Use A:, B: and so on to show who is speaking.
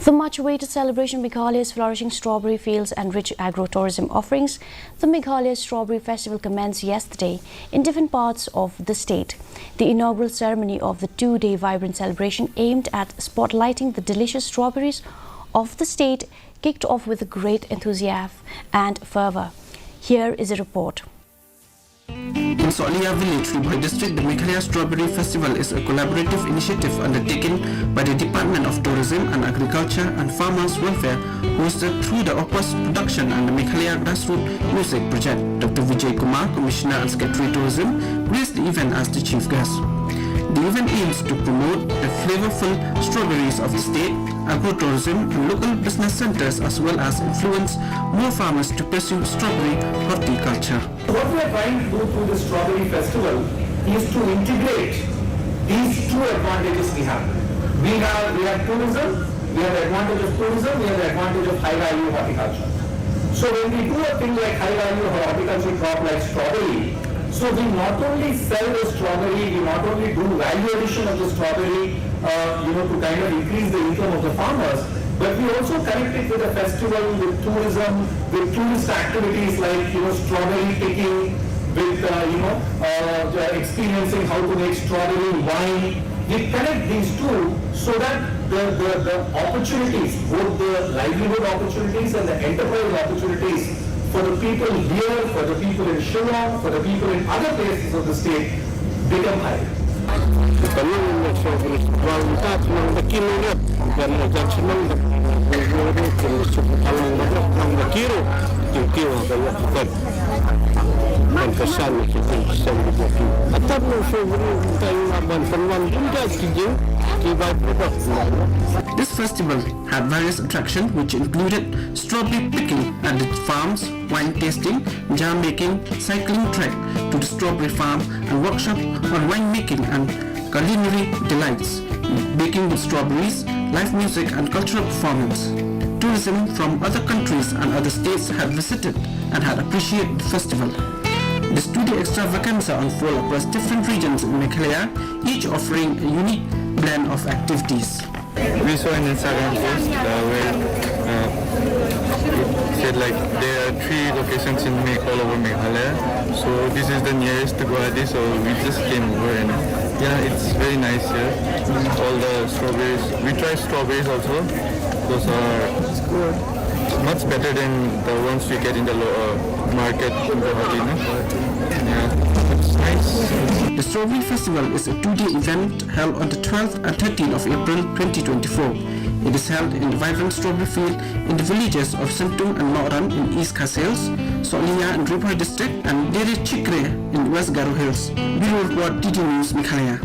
A: The much-awaited celebration Meghalaya's flourishing strawberry fields and rich agro-tourism offerings, the Meghalaya Strawberry Festival commenced yesterday in different parts of the state. The inaugural ceremony of the two-day vibrant celebration aimed at spotlighting the delicious strawberries of the state kicked off with great enthusiasm and fervor. Here is a report.
B: In Sollia village, Fervor district, the Meghalaya Strawberry Festival is a collaborative initiative undertaken by the Department of Tourism and Agriculture and Farmers Welfare, hosted through the Opus production and the Meghalaya Grassroots Music Project. Dr. Vijay Kumar, Commissioner and Secretary Tourism, graced the event as the chief guest. The event aims to promote the flavorful strawberries of the state, agro-tourism and local business centers, as well as influence more farmers to pursue strawberry horticulture.
C: What we are trying to do through the Strawberry Festival is to integrate these two advantages we have. We have tourism, we have the advantage of tourism, we have the advantage of high-value horticulture. So when we do a thing like high-value horticulture crop like strawberry, so we not only sell the strawberry, we not only do value addition of the strawberry, to kind of increase the income of the farmers, but we also connect it with a festival, with tourism, with tourist activities like strawberry picking, with experiencing how to make strawberry wine. We connect these two so that the opportunities, both the livelihood opportunities and the enterprise opportunities for the people here, for the people in Shillong, for the people in other places of the state become higher.
B: This festival had various attractions which included strawberry picking at the farms, wine tasting, jam making, cycling trek to the strawberry farm and workshop on wine making and culinary delights, baking with strawberries, live music and cultural performance. Tourism from other countries and other states had visited and had appreciated the festival. The studio extravaganza unfolded across different regions in Meghalaya, each offering a unique blend of activities.
D: We saw an Instagram post where it said like there are 3 locations all over Meghalaya. So this is the nearest to Guwahati, so we just came over and it's very nice here. All the strawberries, we tried strawberries also. Those are much better than the ones we get in the market in Guwahati. It's nice.
B: The Strawberry Festival is a 2-day event held on the 12th and 13th of April 2024. It is held in the vibrant strawberry field in the villages of Sentung and Mauran in East Khasils, Sollia in Fervor district and Dere Chikre in West Garo Hills. Bureau Report, DD News, Meghalaya.